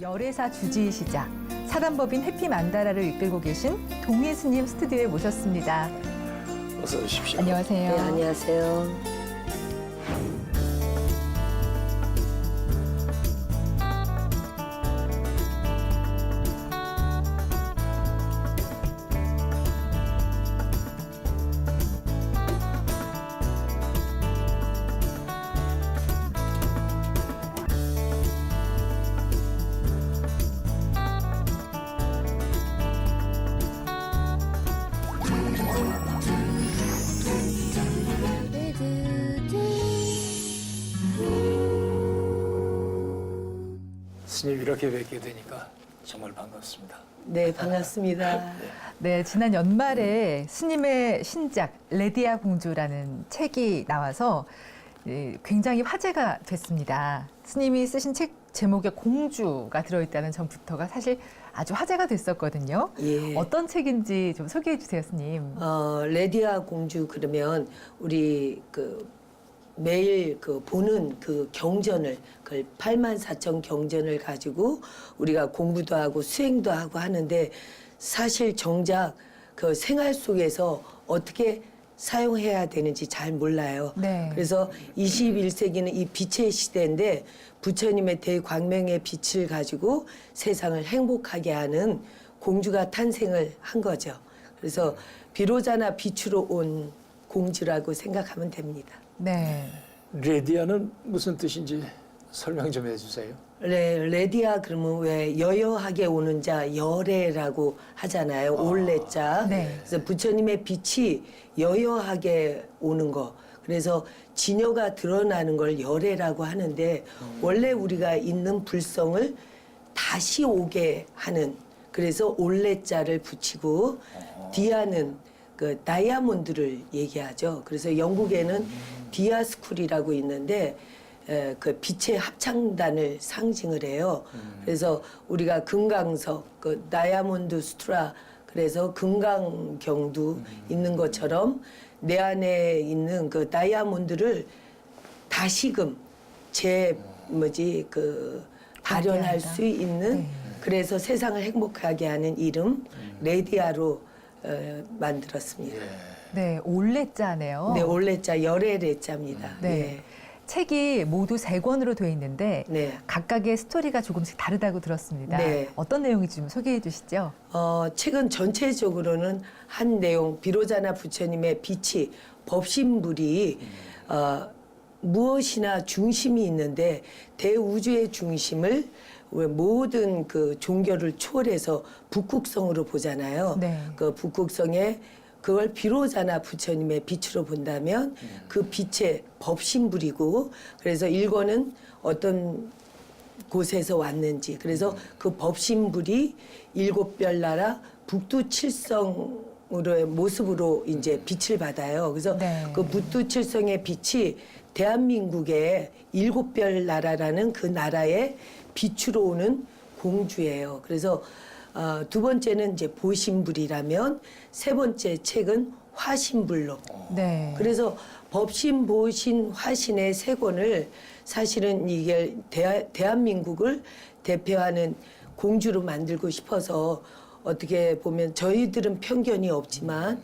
열애사 주지이시자 사단법인 해피만다라를 이끌고 계신 동희 스님 스튜디오에 모셨습니다. 어서 오십시오. 안녕하세요. 네, 안녕하세요. 스님 이렇게 뵙게 되니까 정말 반갑습니다. 네, 반갑습니다. 네, 지난 연말에 스님의 신작 레디아 공주라는 책이 나와서 굉장히 화제가 됐습니다. 스님이 쓰신 책 제목에 공주가 들어있다는 점부터가 사실 아주 화제가 됐었거든요. 예. 어떤 책인지 좀 소개해 주세요, 스님. 레디아 공주 그러면 우리 매일 보는 경전을 84,000 경전을 가지고 우리가 공부도 하고 수행도 하고 하는데 사실 정작 그 생활 속에서 어떻게 사용해야 되는지 잘 몰라요. 네. 그래서 21세기는 이 빛의 시대인데 부처님의 대광명의 빛을 가지고 세상을 행복하게 하는 공주가 탄생을 한 거죠. 그래서 비로자나 빛으로 온 공주라고 생각하면 됩니다. 네. 레디아는 무슨 뜻인지 설명 좀 해주세요. 레디아 그러면 왜 여여하게 오는 자 열애라고 하잖아요. 올레자. 네. 그래서 부처님의 빛이 여여하게 오는 거. 그래서 진여가 드러나는 걸 열애라고 하는데 원래 우리가 있는 불성을 다시 오게 하는 그래서 올레자를 붙이고 디아는 그 다이아몬드를 얘기하죠. 그래서 영국에는 디아스쿨이라고 있는데 그 빛의 합창단을 상징을 해요. 그래서 우리가 금강석, 그 다이아몬드 수트라 그래서 금강경도 있는 것처럼 내 안에 있는 그 다이아몬드를 다시금 발현할 수 있는 네. 그래서 세상을 행복하게 하는 이름 레디아로 만들었습니다. 네, 올레자네요. 네, 올레자 열애레자입니다. 네. 예. 책이 모두 3권으로 되어 있는데 네. 각각의 스토리가 조금씩 다르다고 들었습니다. 네. 어떤 내용인지 좀 소개해 주시죠. 책은 전체적으로는 한 내용 비로자나 부처님의 빛이 법신불이 무엇이나 중심이 있는데 대우주의 중심을 모든 그 종교를 초월해서 북극성으로 보잖아요. 네. 그 북극성에 그걸 비로자나 부처님의 빛으로 본다면 그 빛의 법신불이고 그래서 일권은 어떤 곳에서 왔는지 그래서 그 법신불이 7별 나라 북두칠성으로의 모습으로 이제 빛을 받아요. 그래서 네. 그 북두칠성의 빛이 대한민국의 7별 나라라는 그 나라의 빛으로 오는 공주예요. 그래서 두 번째는 이제 보신불이라면 세 번째 책은 화신불로. 네. 그래서 법신, 보신, 화신의 세 권을 사실은 이게 대한민국을 대표하는 공주로 만들고 싶어서 어떻게 보면 저희들은 편견이 없지만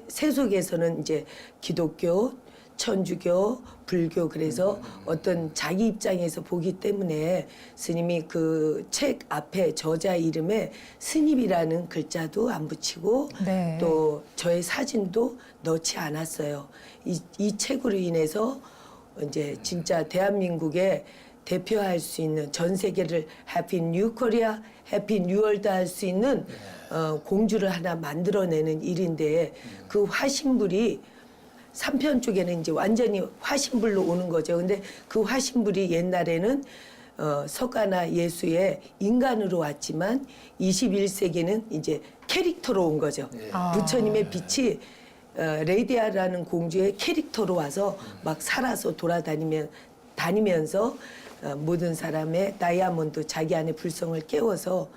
세속에서는 이제 기독교, 천주교, 불교 그래서 어떤 자기 입장에서 보기 때문에 스님이 그 책 앞에 저자 이름에 스님이라는 글자도 안 붙이고 네. 또 저의 사진도 넣지 않았어요. 이 책으로 인해서 이제 진짜 대한민국에 대표할 수 있는 전 세계를 해피 뉴 코리아, 해피 뉴 월드 할 수 있는 공주를 하나 만들어내는 일인데 그 화신불이 3편 쪽에는 이제 완전히 화신불로 오는 거죠. 근데 그 화신불이 옛날에는 석가나 예수의 인간으로 왔지만 21세기는 이제 캐릭터로 온 거죠. 부처님의 빛이 레디아라는 공주의 캐릭터로 와서 막 살아서 다니면서 모든 사람의 다이아몬드 자기 안에 불성을 깨워서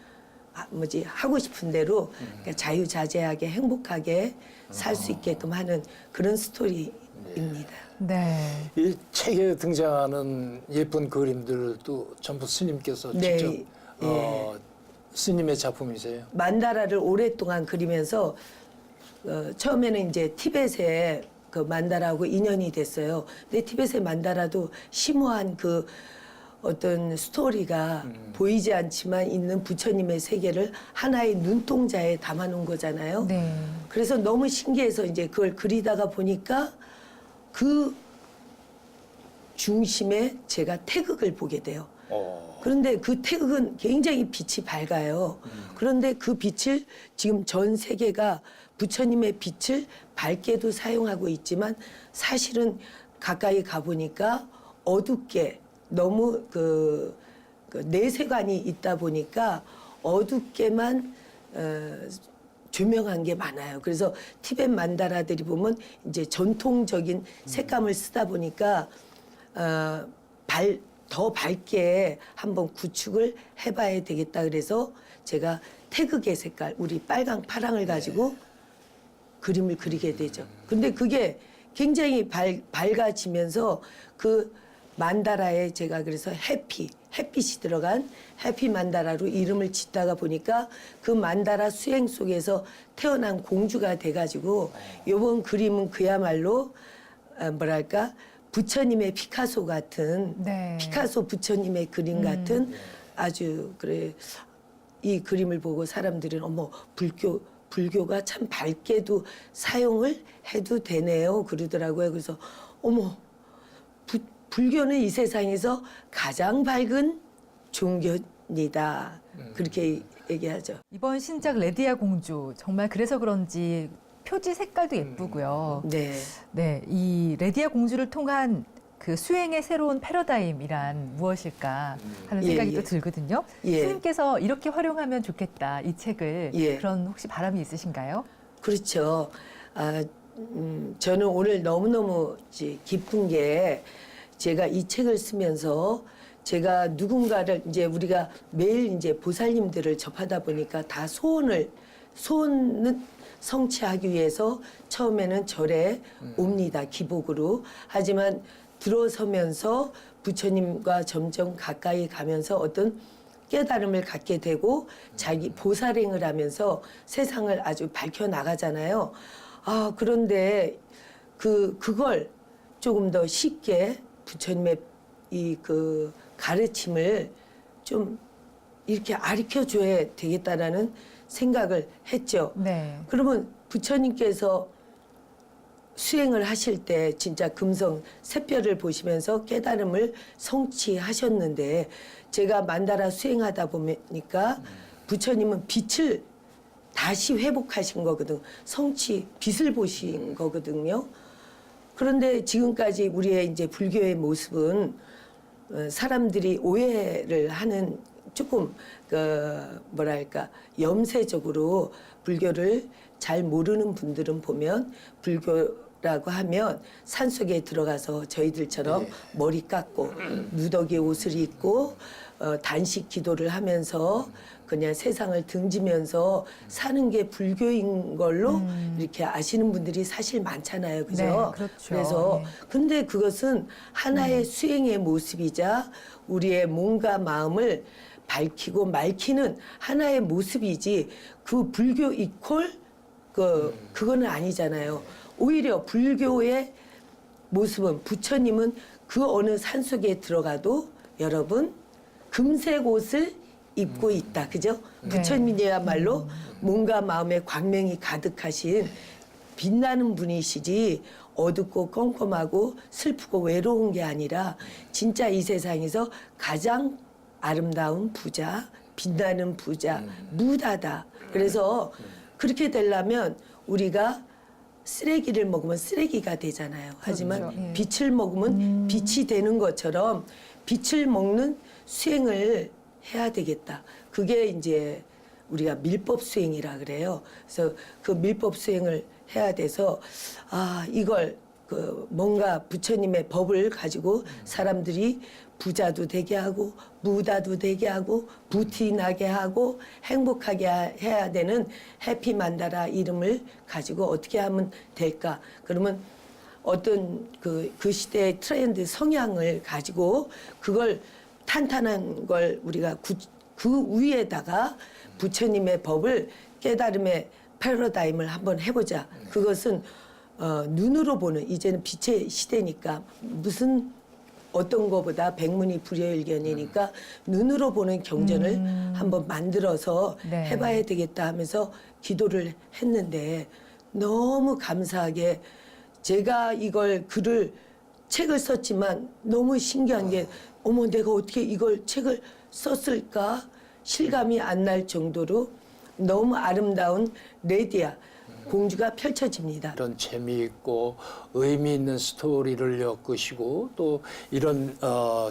하고 싶은 대로 그러니까 자유자재하게 행복하게 살 수 있게끔 하는 그런 스토리입니다. 네. 이 책에 등장하는 예쁜 그림들도 전부 스님께서 네, 직접 스님의 작품이세요? 만다라를 오랫동안 그리면서 처음에는 이제 티벳에 그 만다라하고 인연이 됐어요. 근데 티벳의 만다라도 심오한 그 어떤 스토리가 보이지 않지만 있는 부처님의 세계를 하나의 눈동자에 담아놓은 거잖아요. 네. 그래서 너무 신기해서 이제 그걸 그리다가 보니까 그 중심에 제가 태극을 보게 돼요. 그런데 그 태극은 굉장히 빛이 밝아요. 그런데 그 빛을 지금 전 세계가 부처님의 빛을 밝게도 사용하고 있지만 사실은 가까이 가보니까 어둡게 너무 그 내세관이 있다 보니까 어둡게만 조명한 게 많아요. 그래서 티벳 만다라들이 보면 이제 전통적인 색감을 쓰다 보니까 더 밝게 한번 구축을 해봐야 되겠다. 그래서 제가 태극의 색깔, 우리 빨강, 파랑을 가지고 그림을 그리게 되죠. 근데 그게 굉장히 밝아지면서 그 만다라에 제가 그래서 햇빛이 들어간 해피 만다라로 이름을 짓다가 보니까 그 만다라 수행 속에서 태어난 공주가 돼가지고 요번 그림은 그야말로 뭐랄까 부처님의 피카소 같은 네. 피카소 부처님의 그림 같은 아주 그래 이 그림을 보고 사람들은 어머 불교가 참 밝게도 사용을 해도 되네요 그러더라고요. 그래서 어머 불교는 이 세상에서 가장 밝은 종교입니다. 그렇게 얘기하죠. 이번 신작 레디아 공주 정말 그래서 그런지 표지 색깔도 예쁘고요. 네. 네, 이 레디아 공주를 통한 그 수행의 새로운 패러다임이란 무엇일까 하는 생각이 예, 또 예. 들거든요. 예. 스님께서 이렇게 활용하면 좋겠다 이 책을 예. 그런 혹시 바람이 있으신가요? 그렇죠. 저는 오늘 너무너무 기쁜 게 제가 이 책을 쓰면서 제가 누군가를 이제 우리가 매일 이제 보살님들을 접하다 보니까 다 소원을 성취하기 위해서 처음에는 절에 옵니다. 기복으로. 하지만 들어서면서 부처님과 점점 가까이 가면서 어떤 깨달음을 갖게 되고 자기 보살행을 하면서 세상을 아주 밝혀 나가잖아요. 그런데 그걸 조금 더 쉽게 부처님의 이 그 가르침을 좀 이렇게 가르쳐 줘야 되겠다라는 생각을 했죠. 네. 그러면 부처님께서 수행을 하실 때 진짜 금성 샛별을 보시면서 깨달음을 성취하셨는데 제가 만다라 수행하다 보니까 부처님은 빛을 다시 회복하신 거거든. 빛을 보신 거거든요. 그런데 지금까지 우리의 이제 불교의 모습은 사람들이 오해를 하는 조금 뭐랄까 염세적으로 불교를 잘 모르는 분들은 보면 불교라고 하면 산속에 들어가서 저희들처럼 머리 깎고 누더기 옷을 입고 단식 기도를 하면서 그냥 세상을 등지면서 사는 게 불교인 걸로 이렇게 아시는 분들이 사실 많잖아요. 그죠? 네, 그렇죠. 그래서 네. 근데 그것은 하나의 수행의 모습이자 우리의 몸과 마음을 밝히고 맑히는 하나의 모습이지 그 불교 이퀄 그거는 아니잖아요. 오히려 불교의 모습은 부처님은 그 어느 산속에 들어가도 여러분 금색 옷을 입고 있다. 그죠? 네. 부처님이야말로 몸과 마음에 광명이 가득하신 빛나는 분이시지 어둡고 껌껌하고 슬프고 외로운 게 아니라 진짜 이 세상에서 가장 아름다운 부자, 빛나는 부자, 무다다. 그래서 그렇게 되려면 우리가 쓰레기를 먹으면 쓰레기가 되잖아요. 하지만 그렇죠. 예. 빛을 먹으면 빛이 되는 것처럼 빛을 먹는 수행을 해야 되겠다. 그게 이제 우리가 밀법 수행이라 그래요. 그래서 그 밀법 수행을 해야 돼서 이걸 뭔가 부처님의 법을 가지고 사람들이 부자도 되게 하고 무다도 되게 하고 부티 나게 하고 행복하게 해야 되는 해피 만다라 이름을 가지고 어떻게 하면 될까? 그러면 어떤 그 시대의 트렌드 성향을 가지고 그걸 탄탄한 걸 우리가 그 위에다가 부처님의 법을 깨달음의 패러다임을 한번 해보자. 그것은 눈으로 보는 이제는 빛의 시대니까 무슨 어떤 거보다 백문이 불여일견이니까 눈으로 보는 경전을 한번 만들어서 네. 해봐야 되겠다 하면서 기도를 했는데 너무 감사하게 제가 이걸 책을 썼지만 너무 신기한 게 어머 내가 어떻게 이걸 책을 썼을까 실감이 안 날 정도로 너무 아름다운 레디아 공주가 펼쳐집니다. 이런 재미있고 의미 있는 스토리를 엮으시고 또 이런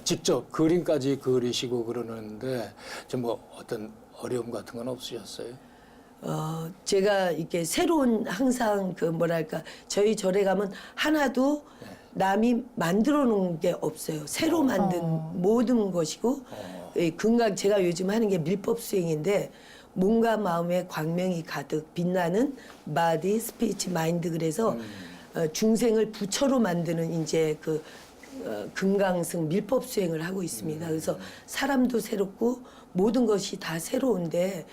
직접 그림까지 그리시고 그러는데 좀 뭐 어떤 어려움 같은 건 없으셨어요? 제가 이렇게 새로운 항상 뭐랄까 저희 절에 가면 하나도 남이 만들어 놓은 게 없어요. 새로 만든 모든 것이고 이 제가 요즘 하는 게 밀법 수행인데 몸과 마음에 광명이 가득 빛나는 바디, 스피치, 마인드 그래서 중생을 부처로 만드는 이제 금강승 밀법 수행을 하고 있습니다. 그래서 사람도 새롭고 모든 것이 다 새로운데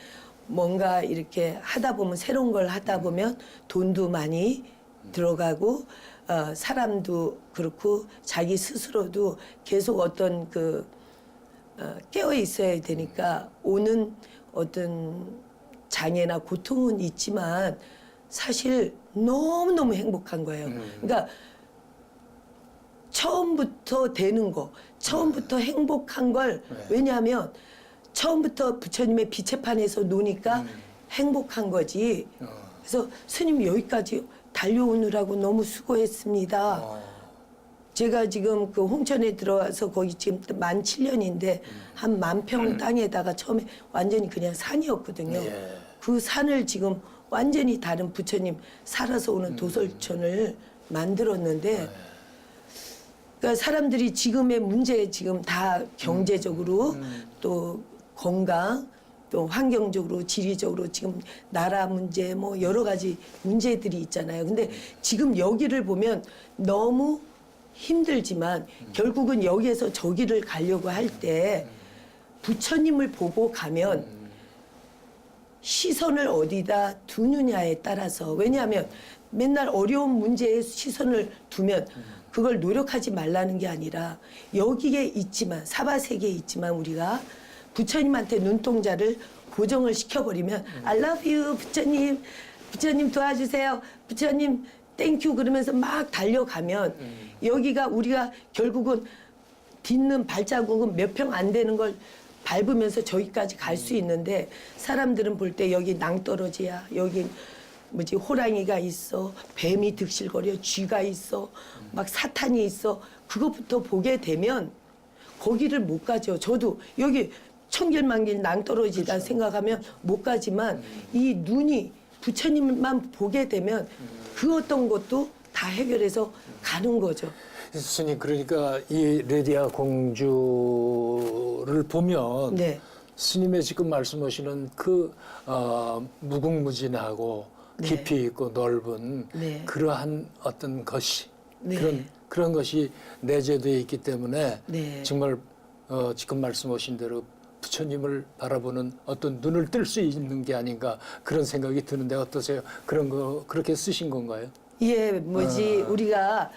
뭔가 이렇게 하다 보면 새로운 걸 하다 보면 돈도 많이 들어가고 사람도 그렇고 자기 스스로도 계속 어떤 깨어 있어야 되니까 오는 어떤 장애나 고통은 있지만 사실 너무너무 행복한 거예요. 그러니까 처음부터 되는 거, 처음부터 행복한 걸 왜냐하면 처음부터 부처님의 비체판에서 노니까 행복한 거지. 그래서 스님 여기까지 달려오느라고 너무 수고했습니다. 제가 지금 홍천에 들어와서 거기 지금 만 7년인데 한 10,000평 땅에다가 처음에 완전히 그냥 산이었거든요. 예. 그 산을 지금 완전히 다른 부처님 살아서 오는 도설촌을 만들었는데 그러니까 사람들이 지금의 문제 지금 다 경제적으로 또 건강 또 환경적으로 지리적으로 지금 나라 문제 뭐 여러 가지 문제들이 있잖아요. 근데 지금 여기를 보면 너무 힘들지만 결국은 여기에서 저기를 가려고 할 때 부처님을 보고 가면 시선을 어디다 두느냐에 따라서 왜냐하면 맨날 어려운 문제에 시선을 두면 그걸 노력하지 말라는 게 아니라 여기에 있지만 사바세계에 있지만 우리가 부처님한테 눈동자를 고정을 시켜버리면 I love you 부처님 부처님 도와주세요 부처님 땡큐 그러면서 막 달려가면 여기가 우리가 결국은 딛는 발자국은 몇 평 안 되는 걸 밟으면서 저기까지 갈 수 있는데 사람들은 볼 때 여기 낭떠러지야 여기 뭐지 호랑이가 있어 뱀이 득실거려 쥐가 있어 막 사탄이 있어 그것부터 보게 되면 거기를 못 가죠. 저도 여기 천길만길 낭떠러지다 그렇죠. 생각하면 못 가지만 이 눈이 부처님만 보게 되면 그 어떤 것도 다 해결해서 가는 거죠. 스님 그러니까 이 레디아 공주를 보면 네. 스님의 지금 말씀하시는 무궁무진하고 네. 깊이 있고 넓은 네. 그러한 어떤 것이 네. 그런 것이 내재되어 있기 때문에 네. 정말 지금 말씀하신 대로 부처님을 바라보는 어떤 눈을 뜰 수 있는 게 아닌가 그런 생각이 드는데 어떠세요? 그런 거 그렇게 쓰신 건가요? 예, 우리가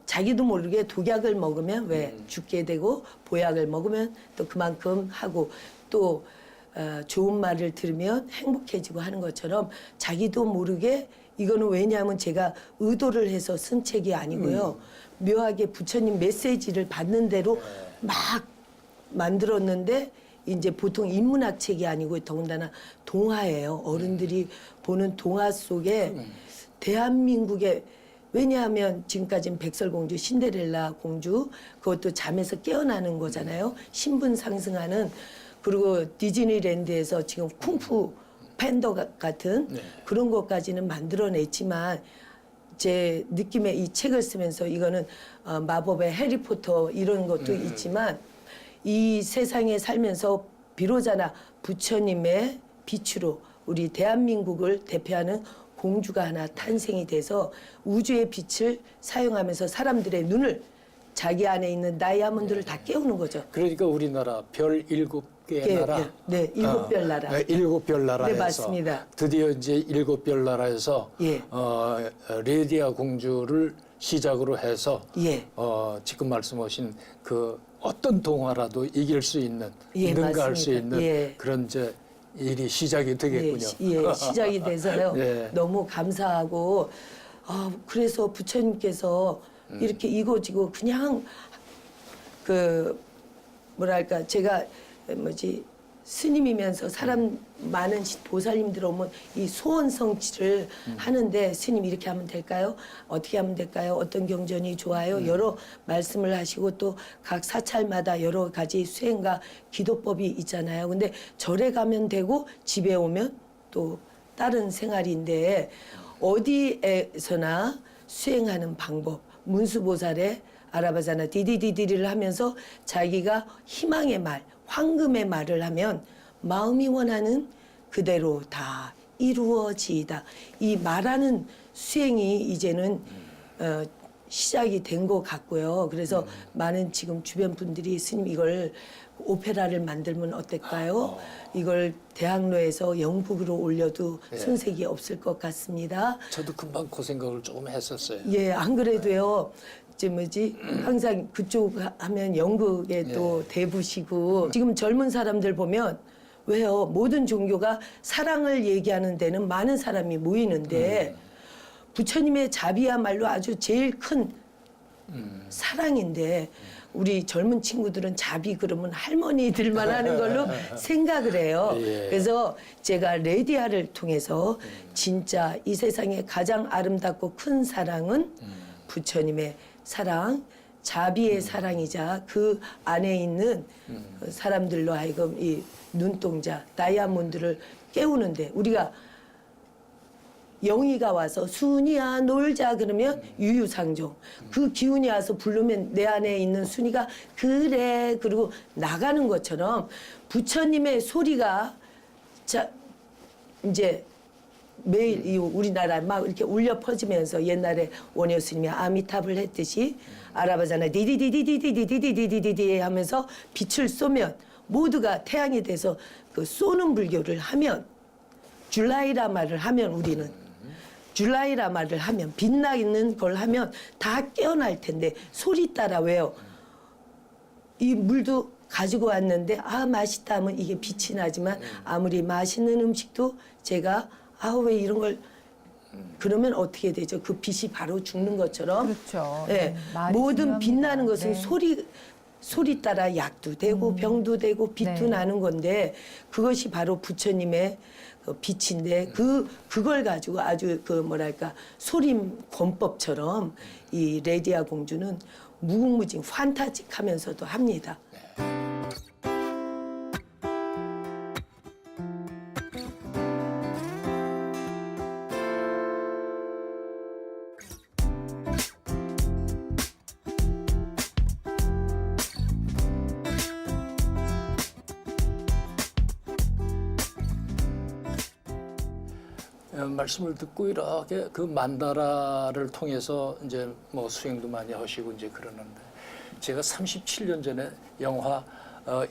자기도 모르게 독약을 먹으면 왜 죽게 되고 보약을 먹으면 또 그만큼 하고 또 좋은 말을 들으면 행복해지고 하는 것처럼 자기도 모르게 이거는 왜냐하면 제가 의도를 해서 쓴 책이 아니고요. 묘하게 부처님 메시지를 받는 대로 막 만들었는데 이제 보통 인문학 책이 아니고 더군다나 동화예요. 어른들이 보는 동화 속에 대한민국의 왜냐하면 지금까지는 백설공주, 신데렐라 공주 그것도 잠에서 깨어나는 거잖아요. 신분 상승하는 그리고 디즈니랜드에서 지금 쿵푸 팬더 같은 그런 것까지는 만들어냈지만 제 느낌에 이 책을 쓰면서 이거는 마법의 해리포터 이런 것도 있지만 이 세상에 살면서 비로자나 부처님의 빛으로 우리 대한민국을 대표하는 공주가 하나 탄생이 돼서 우주의 빛을 사용하면서 사람들의 눈을 자기 안에 있는 다이아몬드를 다 깨우는 거죠. 그러니까 우리나라 별 7개 나라. 네, 7별 나라. 네, 7별 나라에서. 네, 맞습니다. 드디어 이제 7별 나라에서 예. 레디아 공주를 시작으로 해서 예. 지금 말씀하신 그 어떤 동화라도 이길 수 있는, 예, 능가할 수 맞습니다. 있는 예. 그런 이제 일이 시작이 되겠군요. 시작이 돼서요. 예. 너무 감사하고 그래서 부처님께서 이렇게 이고지고 그냥 그 뭐랄까 제가 스님이면서 사람 많은 보살님들 오면 이 소원 성취를 하는데 스님 이렇게 하면 될까요? 어떻게 하면 될까요? 어떤 경전이 좋아요? 여러 말씀을 하시고 또 각 사찰마다 여러 가지 수행과 기도법이 있잖아요. 근데 절에 가면 되고 집에 오면 또 다른 생활인데 어디에서나 수행하는 방법 문수보살의 아라바자나 디디디디를 하면서 자기가 희망의 말, 황금의 말을 하면 마음이 원하는 그대로 다 이루어지이다. 이 말하는 수행이 이제는 시작이 된 것 같고요. 그래서 많은 지금 주변 분들이 스님 이걸 오페라를 만들면 어떨까요? 이걸 대학로에서 영국으로 올려도 손색이 없을 것 같습니다. 저도 금방 그 생각을 조금 했었어요. 예, 안 그래도요. 항상 그쪽 하면 연극에 또 대부시고 지금 젊은 사람들 보면 왜요? 모든 종교가 사랑을 얘기하는 데는 많은 사람이 모이는데 부처님의 자비야말로 아주 제일 큰 사랑인데 우리 젊은 친구들은 자비 그러면 할머니들만 하는 걸로 생각을 해요. 예. 그래서 제가 레디아를 통해서 진짜 이 세상에 가장 아름답고 큰 사랑은 부처님의 사랑, 자비의 사랑이자 그 안에 있는 사람들로 하여금 이 눈동자, 다이아몬드를 깨우는데 우리가 영희가 와서 순이야 놀자 그러면 유유상종 그 기운이 와서 부르면 내 안에 있는 순이가 그래 그리고 나가는 것처럼 부처님의 소리가 이제 매일 이 우리나라 막 이렇게 울려 퍼지면서 옛날에 원효 스님이 아미탑을 했듯이 아라바자나 디디디디디디디디디디디 하면서 빛을 쏘면 모두가 태양이 돼서 그 쏘는 불교를 하면 줄라이라 말을 하면 우리는 줄라이라 말을 하면 빛나는 걸 하면 다 깨어날 텐데 소리 따라 왜요? 이 물도 가지고 왔는데 맛있다 하면 이게 빛이 나지만 아무리 맛있는 음식도 제가 왜 이런 걸 그러면 어떻게 되죠? 그 빛이 바로 죽는 것처럼 그렇죠. 네, 말이 모든 중요합니다. 빛나는 것은 네. 소리 따라 약도 되고 병도 되고 빛도 네. 나는 건데 그것이 바로 부처님의 그 빛인데 그걸 가지고 아주 그 뭐랄까 소림 권법처럼 이 레디아 공주는 무궁무진 판타직하면서도 합니다. 말씀을 듣고 이렇게 그 만다라를 통해서 이제 뭐 수행도 많이 하시고 이제 그러는데 제가 37년 전에 영화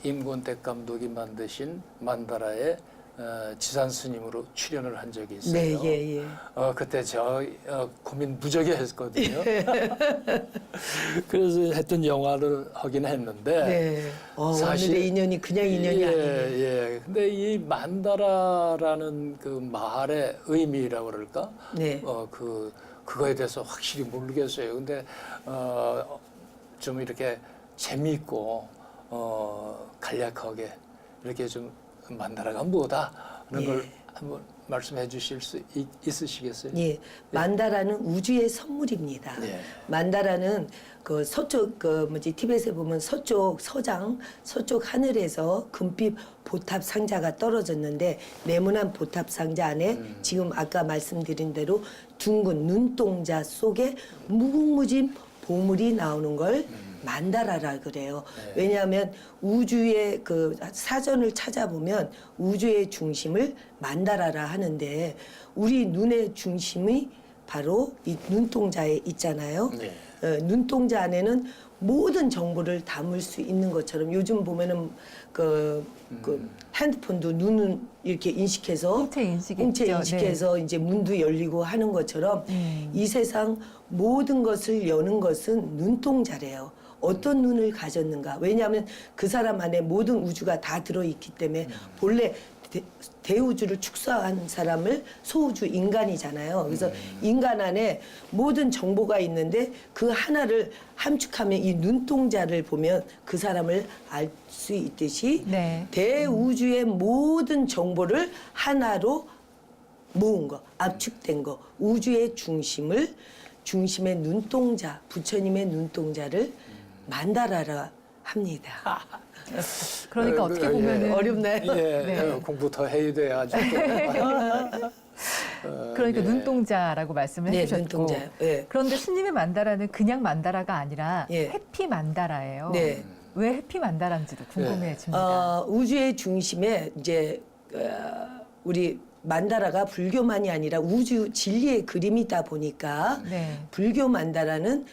임권택 감독이 만드신 만다라에 지산 스님으로 출연을 한 적이 있어요. 네, 예, 예. 그때 저 고민 무지하게 했거든요. 그래서 했던 영화를 하긴 했는데 네. 사실 오늘의 인연이 그냥 인연이 아니에요. 예. 근데 이 만다라라는 그 말의 의미라고 그럴까? 네. 그거에 대해서 확실히 모르겠어요. 근데 좀 이렇게 재미있고 간략하게 이렇게 좀 만다라가 뭐다 그런 걸 한번 말씀해 주실 수 있으시겠어요? 예, 만다라는 우주의 선물입니다. 예. 만다라는 그 서쪽 티벳에 보면 서쪽 하늘에서 금빛 보탑 상자가 떨어졌는데 네모난 보탑 상자 안에 지금 아까 말씀드린 대로 둥근 눈동자 속에 무궁무진 보물이 나오는 걸 만다라라 그래요. 네. 왜냐하면 우주의 그 사전을 찾아보면 우주의 중심을 만다라라 하는데 우리 눈의 중심이 바로 이 눈동자에 있잖아요. 네. 눈동자 안에는 모든 정보를 담을 수 있는 것처럼 요즘 보면은 그 핸드폰도 눈은 이렇게 인식해서 홍채 인식이 홍채 있죠. 인식해서 이제 문도 열리고 하는 것처럼 이 세상 모든 것을 여는 것은 눈동자래요. 어떤 눈을 가졌는가. 왜냐하면 그 사람 안에 모든 우주가 다 들어있기 때문에 본래 대우주를 축소한 사람을 소우주 인간이잖아요. 그래서 인간 안에 모든 정보가 있는데 그 하나를 함축하면 이 눈동자를 보면 그 사람을 알 수 있듯이 네. 대우주의 모든 정보를 하나로 모은 거, 압축된 거, 우주의 중심의 눈동자, 부처님의 눈동자를 만다라라 합니다. 그러니까 어떻게 보면은 어렵나요? 예, 네. 공부 더 해야 돼가지고. 그러니까 네. 눈동자라고 말씀을 네, 해주셨고 눈동자요. 예. 그런데 스님의 만다라는 그냥 만다라가 아니라 예. 해피 만다라예요. 네. 왜 해피 만다라인지도 궁금해집니다. 우주의 중심에 이제 우리 만다라가 불교만이 아니라 우주 진리의 그림이다 보니까 네. 불교 만다라는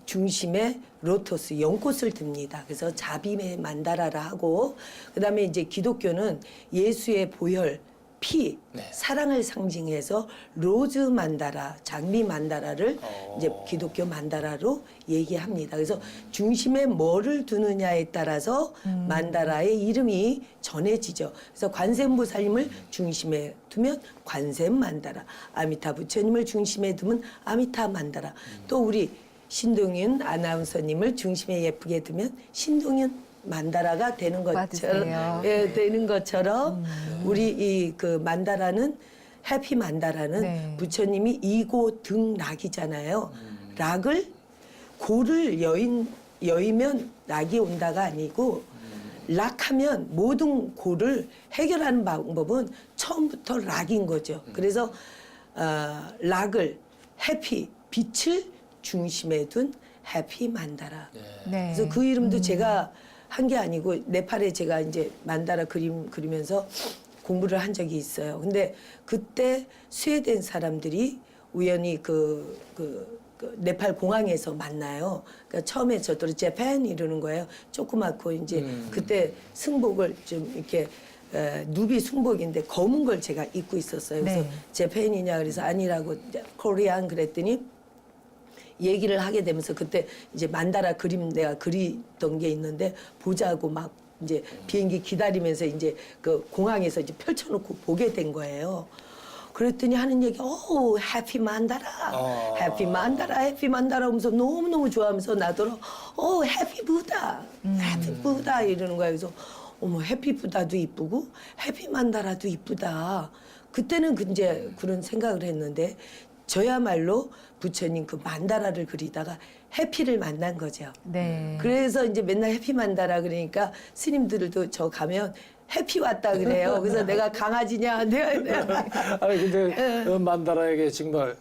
중심에 로토스 연꽃을 듭니다. 그래서 자빔의 만다라라 하고 그다음에 이제 기독교는 예수의 보혈 피, 네. 사랑을 상징해서 로즈 만다라, 장미 만다라를 이제 어. 기독교 만다라로 얘기합니다. 그래서 중심에 뭐를 두느냐에 따라서 만다라의 이름이 전해지죠. 그래서 관세음보살님을 중심에 두면 관세음 만다라, 아미타 부처님을 중심에 두면 아미타 만다라, 또 우리 신동윤 아나운서님을 중심에 예쁘게 두면 신동윤 만다라가 되는 것처럼 맞으세요. 예, 되는 것처럼 우리 이 그 만다라는 해피 만다라는 네. 부처님이 이고 등 락이잖아요. 락을 고를 여이면 락이 온다가 아니고 락하면 모든 고를 해결하는 방법은 처음부터 락인 거죠. 그래서 락을 해피 빛을 중심에 둔 해피 만다라. 네. 그래서 그 이름도 제가 한 게 아니고 네팔에 제가 이제 만다라 그림 그리면서 공부를 한 적이 있어요. 근데 그때 스웨덴 사람들이 우연히 그 네팔 공항에서 만나요. 그러니까 처음에 저도 재팬 이러는 거예요. 조그맣고 이제 그때 승복을 좀 이렇게 누비 승복인데 검은 걸 제가 입고 있었어요. 그래서 네. 재팬이냐 그래서 아니라고 코리안 그랬더니 얘기를 하게 되면서 그때 이제 만다라 그림 내가 그리던 게 있는데 보자고 막 이제 비행기 기다리면서 이제 그 공항에서 이제 펼쳐놓고 보게 된 거예요. 그랬더니 하는 얘기, 해피 만다라, 해피 만다라, 해피 만다라 하면서 너무너무 좋아하면서 나더러, 해피 부다, 해피 부다 이러는 거예요. 그래서 어머, 해피 부다도 이쁘고 해피 만다라도 이쁘다. 그때는 이제 그런 생각을 했는데 저야말로 부처님 그 만다라를 그리다가 해피를 만난 거죠. 네. 그래서 이제 맨날 해피 만다라 그러니까 스님들도 저 가면 해피 왔다 그래요. 그래서 내가 강아지냐, 내가 아니 근데 만다라에게 정말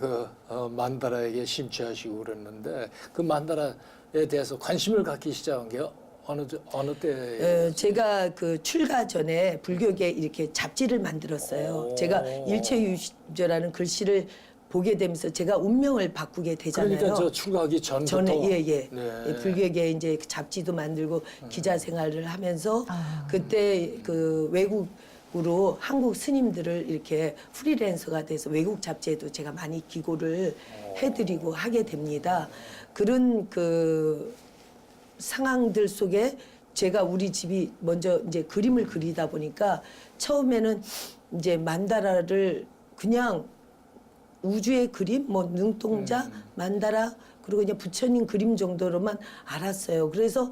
그 만다라에게 심취하시고 그랬는데 그 만다라에 대해서 관심을 갖기 시작한 게 어느 때? 제가 그 출가 전에 불교계 이렇게 잡지를 만들었어요. 제가 일체유저라는 글씨를 보게 되면서 제가 운명을 바꾸게 되잖아요. 그러니까 저 출가하기 전부터. 전에 예. 네. 불교계 이제 잡지도 만들고 기자 생활을 하면서 그때 그 외국으로 한국 스님들을 이렇게 프리랜서가 돼서 외국 잡지에도 제가 많이 기고를 해드리고 하게 됩니다. 그런 그 상황들 속에 제가 우리 집이 먼저 이제 그림을 그리다 보니까 처음에는 이제 만다라를 그냥 우주의 그림, 뭐 눈동자, 만다라 그리고 그냥 부처님 그림 정도로만 알았어요. 그래서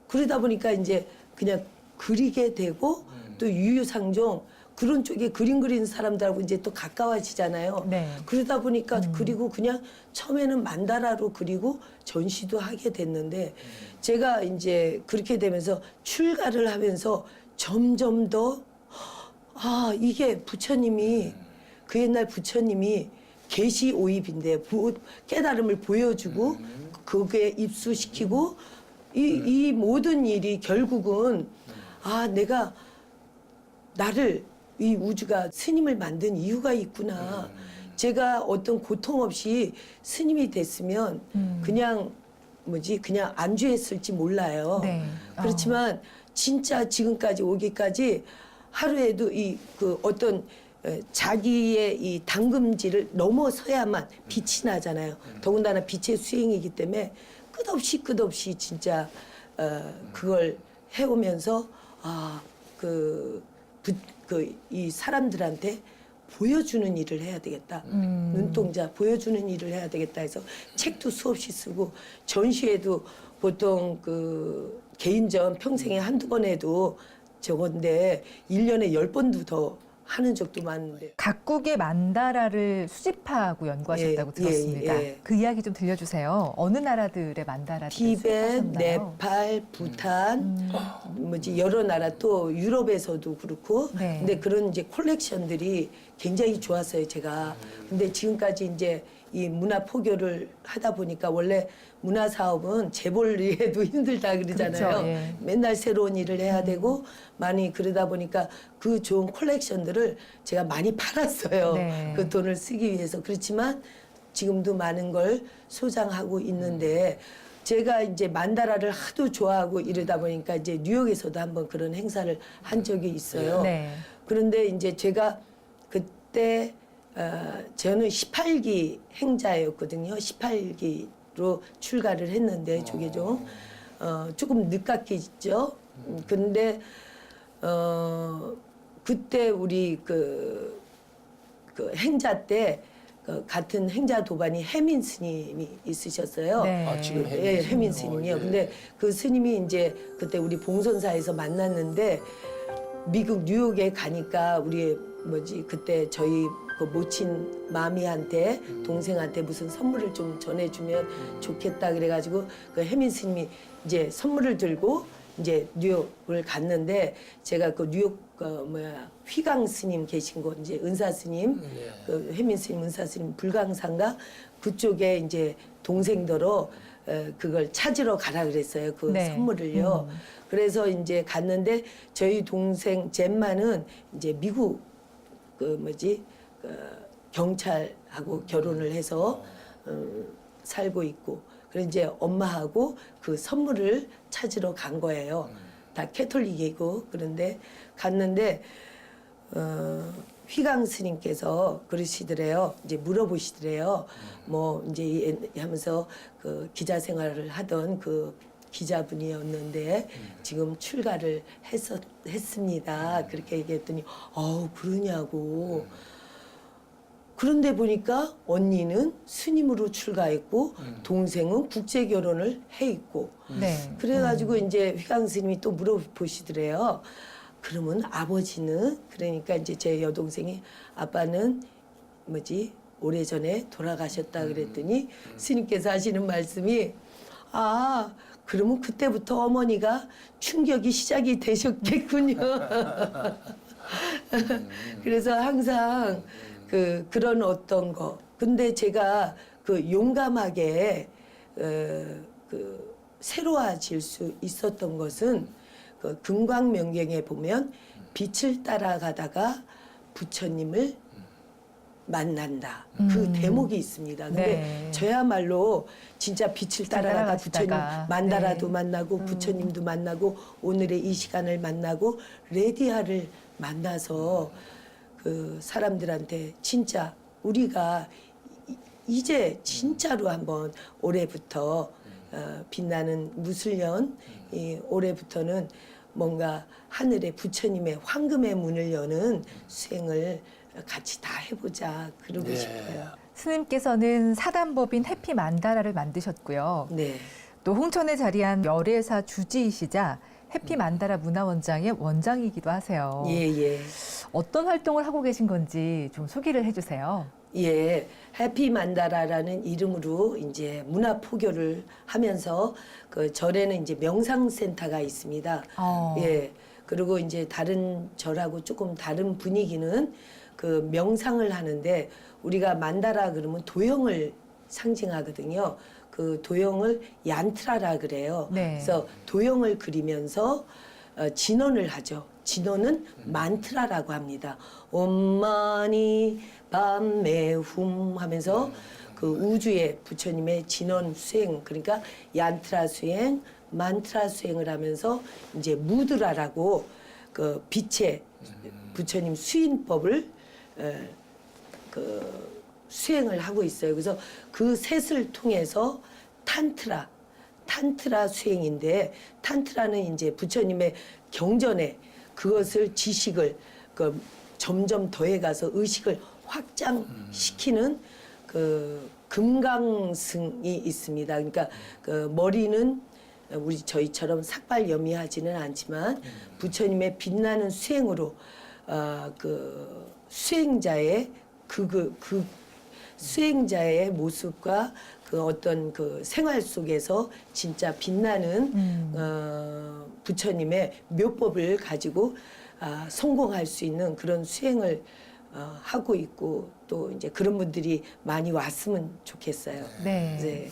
그러다 보니까 이제 그냥 그리게 되고 또 유유상종 그런 쪽에 그림 그리는 사람들하고 이제 또 가까워지잖아요. 네. 그러다 보니까 그리고 그냥 처음에는 만다라로 그리고 전시도 하게 됐는데 제가 이제 그렇게 되면서 출가를 하면서 점점 더 이게 부처님이 그 옛날 부처님이 계시 오입인데 깨달음을 보여주고 그게 입수시키고 이 모든 일이 결국은 내가 나를 이 우주가 스님을 만든 이유가 있구나. 제가 어떤 고통 없이 스님이 됐으면 그냥 그냥 안주했을지 몰라요. 네. 그렇지만 진짜 지금까지 오기까지 하루에도 어떤 자기의 이 당금질을 넘어서야만 빛이 나잖아요. 더군다나 빛의 수행이기 때문에 끝없이 진짜 그걸 해오면서 이 사람들한테 보여주는 일을 해야 되겠다. 눈동자 보여주는 일을 해야 되겠다 해서 책도 수없이 쓰고 전시회도 보통 개인전 평생에 한두 번 해도 저건데 1년에 10번도 더 하는 적도 많은데. 각국의 만다라를 수집하고 연구하셨다고 예, 들었습니다. 예. 그 이야기 좀 들려주세요. 어느 나라들의 만다라를 티벳, 수집하셨나요? 네팔, 부탄, 여러 나라 또 유럽에서도 그렇고. 네. 근데 그런 이제 콜렉션들이 굉장히 좋았어요, 제가. 근데 지금까지 이제 이 문화 포교를 하다 보니까 원래 문화 사업은 재벌이 해도 힘들다 그러잖아요. 그렇죠, 예. 맨날 새로운 일을 해야 되고 많이 그러다 보니까 그 좋은 콜렉션들을 제가 많이 팔았어요. 네. 그 돈을 쓰기 위해서. 그렇지만 지금도 많은 걸 소장하고 있는데 제가 이제 만다라를 하도 좋아하고 이러다 보니까 이제 뉴욕에서도 한번 그런 행사를 한 적이 있어요. 네. 그런데 이제 제가 그때 저는 18기 행자였거든요. 18기로 출가를 했는데 조계종 조금 늦깎이죠. 근데 그때 우리 그 행자 때 같은 행자 도반이 해민 스님이 있으셨어요. 네. 지금 예, 해민 스님이요. 예. 근데 그 스님이 이제 그때 우리 봉선사에서 만났는데 미국 뉴욕에 가니까 우리 그때 저희 그 모친 마미한테 동생한테 무슨 선물을 좀 전해주면 좋겠다 그래가지고 그 해민 스님이 이제 선물을 들고 이제 뉴욕을 갔는데 제가 그 뉴욕 휘강 스님 계신 곳 이제 은사 스님 그 해민 스님 은사 스님 불광산가 그쪽에 이제 동생더러 그걸 찾으러 가라 그랬어요. 그 네. 선물을요. 그래서 이제 갔는데 저희 동생 젬마는 이제 미국 경찰하고 결혼을 해서 살고 있고 그래서 이제 엄마하고 그 선물을 찾으러 간 거예요. 다 캐톨릭이고 그런데 갔는데 휘강 스님께서 그러시더래요. 이제 물어보시더래요. 뭐 이제 하면서 그 기자 생활을 하던 그 기자분이었는데 지금 출가를 했습니다. 그렇게 얘기했더니 그러냐고. 그런데 보니까 언니는 스님으로 출가했고 동생은 국제 결혼을 해 있고 네. 그래가지고 이제 휘강 스님이 또 물어보시더래요. 그러면 아버지는 그러니까 이제 제 여동생이 아빠는 오래전에 돌아가셨다 그랬더니 스님께서 하시는 말씀이 그러면 그때부터 어머니가 충격이 시작이 되셨겠군요. 그래서 항상 그런 어떤 거. 근데 제가 용감하게 새로워질 수 있었던 것은 금광명경에 보면 빛을 따라가다가 부처님을 만난다. 그 대목이 있습니다. 근데 네. 저야말로 진짜 빛을 따라가다 부처님 따라가시다가, 만다라도 네. 만나고 부처님도 만나고 오늘의 이 시간을 만나고 레디아를 만나서 그 사람들한테 진짜 우리가 이제 진짜로 한번 올해부터 빛나는 무술년 올해부터는 뭔가 하늘의 부처님의 황금의 문을 여는 수행을 같이 다 해보자 그러고 네. 싶어요. 스님께서는 사단법인 해피 만다라를 만드셨고요. 네. 또 홍천에 자리한 열애사 주지이시자 해피 만다라 문화원장의 원장이기도 하세요. 예. 어떤 활동을 하고 계신 건지 좀 소개를 해주세요. 예, 해피 만다라라는 이름으로 이제 문화 포교를 하면서 그 절에는 이제 명상센터가 있습니다. 예, 그리고 이제 다른 절하고 조금 다른 분위기는 그 명상을 하는데 우리가 만다라 그러면 도형을 상징하거든요. 그 도형을 얀트라라 그래요. 네. 그래서 도형을 그리면서 진언을 하죠. 진언은 만트라라고 합니다. 엄마니 밤매훔 하면서 그 우주의 부처님의 진언 수행, 그러니까 얀트라 수행, 만트라 수행을 하면서 이제 무드라라고 그 빛의 부처님 수인법을 그 수행을 하고 있어요. 그래서 그 셋을 통해서 탄트라 수행인데, 탄트라는 이제 부처님의 경전에 그것을 지식을 그 점점 더해가서 의식을 확장시키는 그 금강승이 있습니다. 그러니까 그 머리는 저희처럼 삭발염이하지는 않지만 부처님의 빛나는 수행으로 그 수행자의 수행자의 모습과 그 어떤 그 생활 속에서 진짜 빛나는 부처님의 묘법을 가지고 성공할 수 있는 그런 수행을 하고 있고, 또 이제 그런 분들이 많이 왔으면 좋겠어요. 네. 네.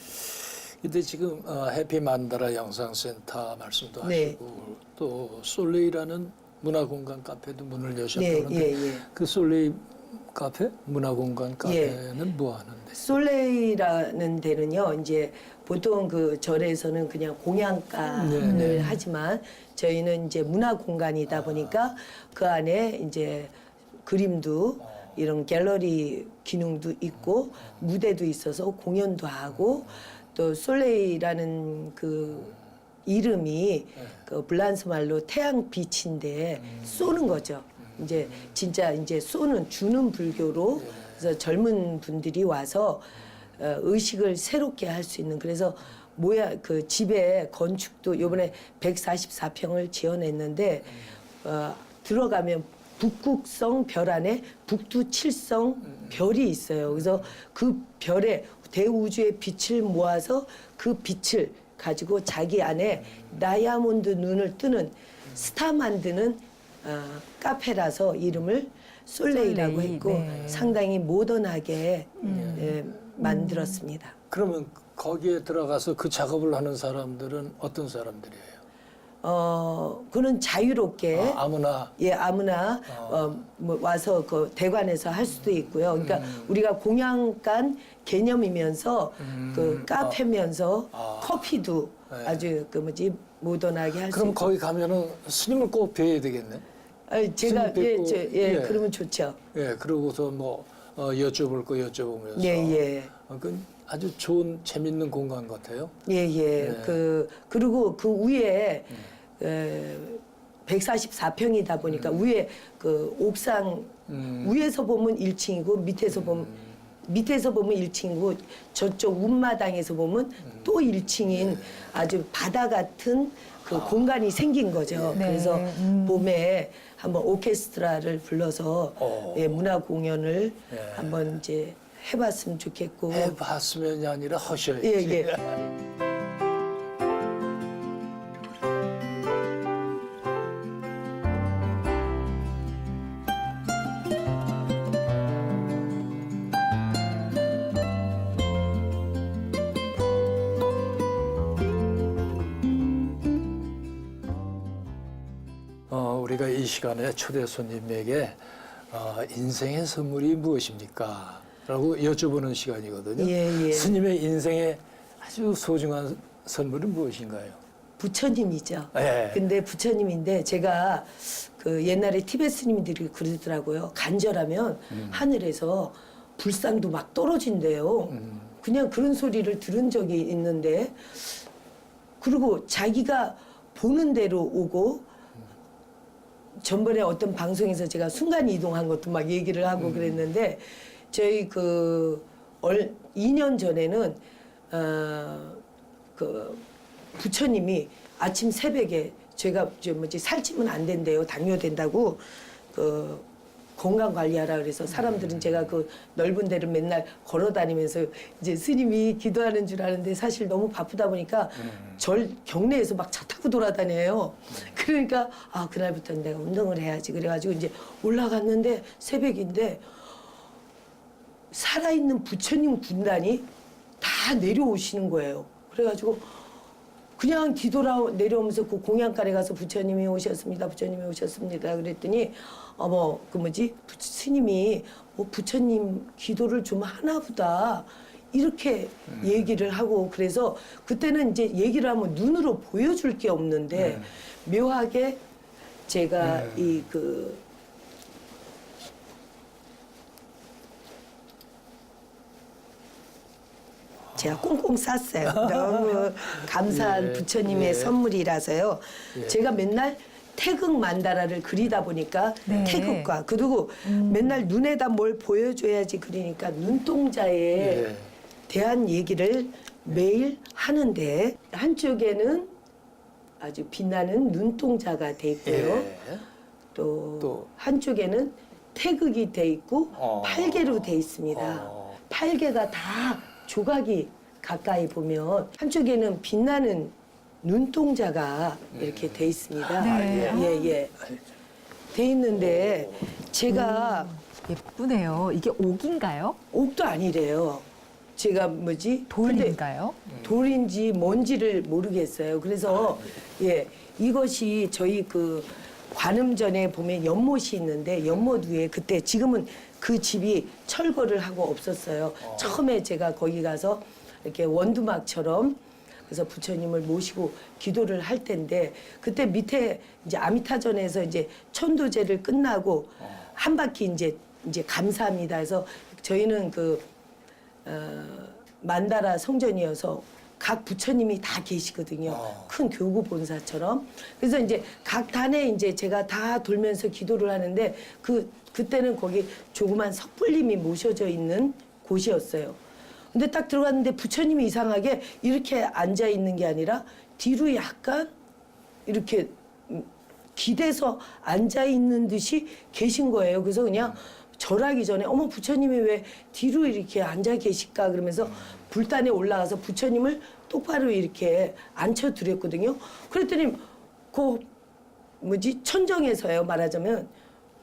근데 지금 해피 만다라 영상센터 말씀도 네. 하시고 또 솔레이라는 문화공간 카페도 문을 네, 여셨다는데 예, 예. 그 솔레이 카페 문화공간 예. 카페는 뭐 하는데? 솔레이라는 데는요, 이제 보통 그 절에서는 그냥 공양가를 네. 하지만 저희는 이제 문화 공간이다 보니까 그 안에 이제 그림도 이런 갤러리 기능도 있고 무대도 있어서 공연도 하고, 또 솔레이라는 그 이름이 그 블란스 말로 태양빛인데 쏘는 거죠. 이제 진짜 이제 쏘는 주는 불교로, 그래서 젊은 분들이 와서 의식을 새롭게 할 수 있는, 그래서 그 집에 건축도 요번에 144평을 지어냈는데 들어가면 북극성 별 안에 북두칠성 별이 있어요. 그래서 그 별에 대우주의 빛을 모아서 그 빛을 가지고 자기 안에 다이아몬드 눈을 뜨는 스타 만드는 카페라서 이름을 솔레이라고 솔레이, 했고, 네. 상당히 모던하게 만들었습니다. 그러면 거기에 들어가서 그 작업을 하는 사람들은 어떤 사람들이에요? 그는 자유롭게 아무나. 예, 아무나 뭐 와서 그 대관에서 할 수도 있고요. 그러니까 우리가 공양간 개념이면서 그 카페면서 커피도 네. 아주 그 뭐지 모던하게 할 수 그럼 있고. 거기 가면은 스님을 꼭 뵈야 되겠네. 아니, 제가 스님 뵙고, 예. 그러면 좋죠. 예, 그러고서 뭐 여쭤볼 거 여쭤보면서. 예. 그 아주 좋은 재밌는 공간 같아요. 예. 네. 그리고 그 위에 144평이다 보니까 위에 그 옥상 위에서 보면 1층이고 밑에서 보면 1층이고 저쪽 운마당에서 보면 또 1층인 아주 바다 같은 그 공간이 생긴 거죠. 네. 그래서 봄에 한번 오케스트라를 불러서 예, 문화 공연을 예. 한번 이제 해봤으면 좋겠고. 해봤으면이 아니라 하셔야지. 예. 우리가 이 시간에 초대 손님에게 인생의 선물이 무엇입니까? 라고 여쭤보는 시간이거든요. 예. 스님의 인생의 아주 소중한 선물은 무엇인가요? 부처님이죠. 예. 근데 부처님인데 제가 그 옛날에 티베트 스님들이 그러더라고요. 간절하면 하늘에서 불상도 막 떨어진대요. 그냥 그런 소리를 들은 적이 있는데, 그리고 자기가 보는 대로 오고, 전번에 어떤 방송에서 제가 순간 이동한 것도 막 얘기를 하고 그랬는데, 저희 2년 전에는 그 부처님이 아침 새벽에 제가 살찌면 안 된대요. 당뇨 된다고 그 건강 관리하라 그래서 사람들은 제가 그 넓은 데를 맨날 걸어 다니면서 이제 스님이 기도하는 줄 아는데 사실 너무 바쁘다 보니까 절 경내에서 막 차 타고 돌아다녀요. 그러니까 그날부터는 내가 운동을 해야지 그래가지고 이제 올라갔는데 새벽인데 살아있는 부처님 군단이 다 다 내려오시는 거예요. 그래가지고 그냥 뒤돌아 내려오면서 그 공양가에 가서 부처님이 오셨습니다. 부처님이 오셨습니다. 그랬더니 어머 그 뭐지 스님이 뭐 부처님 기도를 좀 하나 보다 이렇게 얘기를 하고 그래서 그때는 이제 얘기를 하면 눈으로 보여줄 게 없는데 묘하게 제가 제가 꽁꽁 쌌어요. 너무 감사한 예, 부처님의 예. 선물이라서요. 예. 제가 맨날 태극 만다라를 그리다 보니까 네. 태극과 그리고 맨날 눈에다 뭘 보여줘야지 그러니까 눈동자에 예. 대한 얘기를 매일 하는데 한쪽에는 아주 빛나는 눈동자가 돼 있고요. 예. 또 한쪽에는 태극이 돼 있고 팔개로 돼 있습니다. 팔개가 다 조각이 가까이 보면 한쪽에는 빛나는 눈동자가 이렇게 돼 있습니다. 네. 예. 돼 있는데 제가 예쁘네요. 이게 옥인가요? 옥도 아니래요. 제가 뭐지? 근데 돌인가요? 돌인지 뭔지를 모르겠어요. 그래서 예 이것이 저희 그 관음전에 보면 연못이 있는데 연못 위에 그때 지금은 그 집이 철거를 하고 없었어요. 처음에 제가 거기 가서 이렇게 원두막처럼 그래서 부처님을 모시고 기도를 할 때인데 그때 밑에 이제 아미타전에서 이제 천도제를 끝나고 한 바퀴 이제 감사합니다 해서 저희는 그 만다라 성전이어서 각 부처님이 다 계시거든요. 큰 교구 본사처럼. 그래서 이제 각 단에 이제 제가 다 돌면서 기도를 하는데 그때는 거기 조그만 석불님이 모셔져 있는 곳이었어요. 근데 딱 들어갔는데 부처님이 이상하게 이렇게 앉아 있는 게 아니라 뒤로 약간 이렇게 기대서 앉아 있는 듯이 계신 거예요. 그래서 그냥 절하기 전에 어머 부처님이 왜 뒤로 이렇게 앉아 계실까 그러면서 불단에 올라가서 부처님을 똑바로 이렇게 앉혀드렸거든요. 그랬더니 그 뭐지 천정에서요 말하자면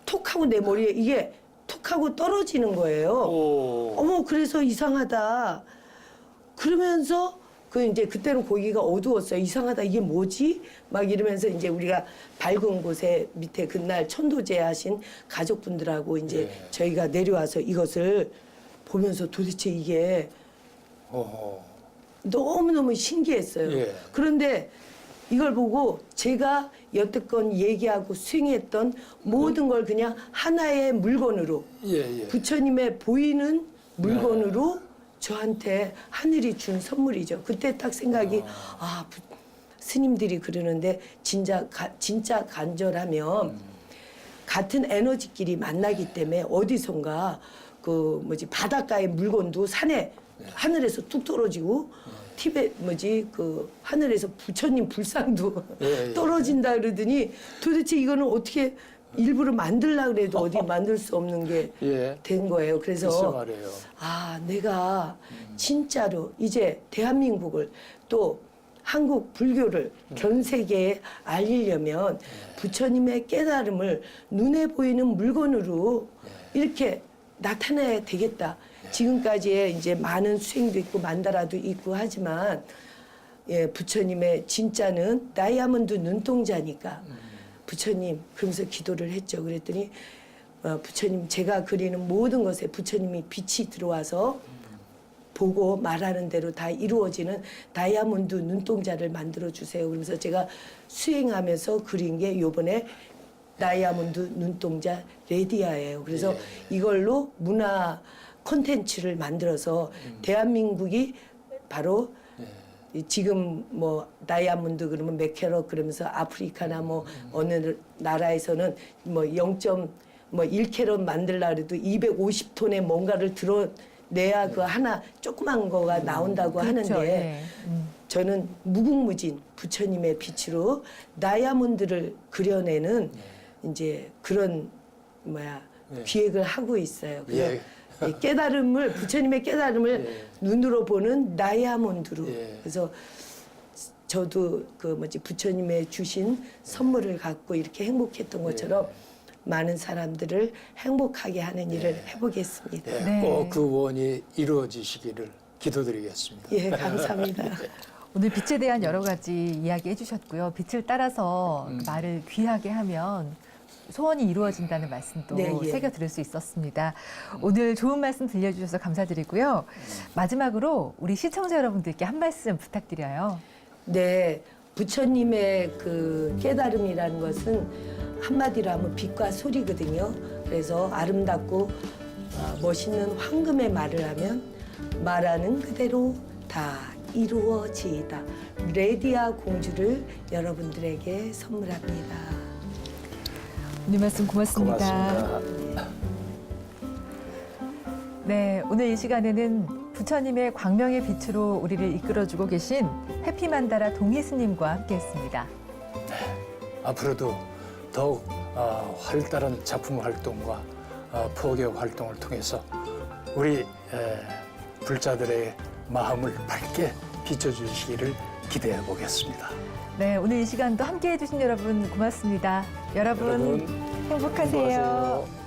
톡하고 내 머리에 이게 톡하고 떨어지는 거예요. 어머 그래서 이상하다. 그러면서 그 이제 그때는 거기가 어두웠어요. 이상하다 이게 뭐지? 막 이러면서 이제 우리가 밝은 곳에 밑에 그날 천도제 하신 가족분들하고 이제 저희가 내려와서 이것을 보면서 도대체 이게 너무너무 신기했어요. 예. 그런데 이걸 보고 제가 여태껏 얘기하고 수행했던 모든 걸 그냥 하나의 물건으로 예. 부처님의 보이는 물건으로 저한테 하늘이 준 선물이죠. 그때 딱 생각이 스님들이 그러는데 진짜 간절하면 같은 에너지끼리 만나기 때문에 어디선가 그 뭐지 바닷가의 물건도 산에 하늘에서 뚝 떨어지고 티베 뭐지 그 하늘에서 부처님 불상도 예. 떨어진다 그러더니 도대체 이거는 어떻게 일부러 만들려고 그래도 어디 만들 수 없는 게 된 예. 거예요. 글쎄 그래서 말이에요. 내가 진짜로 이제 대한민국을 또 한국 불교를 전 세계에 알리려면 부처님의 깨달음을 눈에 보이는 물건으로 이렇게 나타내야 되겠다. 지금까지의 이제 많은 수행도 있고 만다라도 있고 하지만 부처님의 진짜는 다이아몬드 눈동자니까 부처님 그러면서 기도를 했죠. 그랬더니 부처님 제가 그리는 모든 것에 부처님이 빛이 들어와서 보고 말하는 대로 다 이루어지는 다이아몬드 눈동자를 만들어 주세요. 그러면서 제가 수행하면서 그린 게 요번에 다이아몬드 눈동자 레디아예요. 그래서 이걸로 문화 콘텐츠를 만들어서 대한민국이 바로 지금 뭐 다이아몬드 그러면 몇 캐럿 그러면서 아프리카나 뭐 어느 나라에서는 뭐 0.1캐럿 만들라 그래도 250톤의 뭔가를 들어내야 그 하나 조그만 거가 나온다고 그렇죠. 하는데 예. 저는 무궁무진 부처님의 빛으로 다이아몬드를 그려내는 이제 그런 기획을 하고 있어요. 그래서 이 깨달음을 부처님의 깨달음을 눈으로 보는 다이아몬드로 그래서 저도 그 뭐지 부처님의 주신 선물을 갖고 이렇게 행복했던 것처럼 많은 사람들을 행복하게 하는 일을 해보겠습니다. 네. 꼭 그 원이 이루어지시기를 기도드리겠습니다. 예, 감사합니다. 오늘 빛에 대한 여러 가지 이야기 해주셨고요. 빛을 따라서 그 말을 귀하게 하면 소원이 이루어진다는 말씀도 네, 예. 새겨 들을 수 있었습니다. 오늘 좋은 말씀 들려주셔서 감사드리고요. 마지막으로 우리 시청자 여러분들께 한 말씀 부탁드려요. 네, 부처님의 그 깨달음이라는 것은 한마디로 하면 빛과 소리거든요. 그래서 아름답고 멋있는 황금의 말을 하면 말하는 그대로 다 이루어지이다. 레디아 공주를 여러분들에게 선물합니다. 오늘 말씀 고맙습니다. 고맙습니다. 네, 오늘 이 시간에는 부처님의 광명의 빛으로 우리를 이끌어주고 계신 해피만다라 동희 스님과 함께했습니다. 앞으로도 더욱 활달한 작품 활동과 포교 활동을 통해서 우리 불자들의 마음을 밝게 비춰주시기를 기대해 보겠습니다. 네, 오늘 이 시간도 함께해 주신 여러분 고맙습니다. 여러분 여러분, 행복하세요. 행복하세요.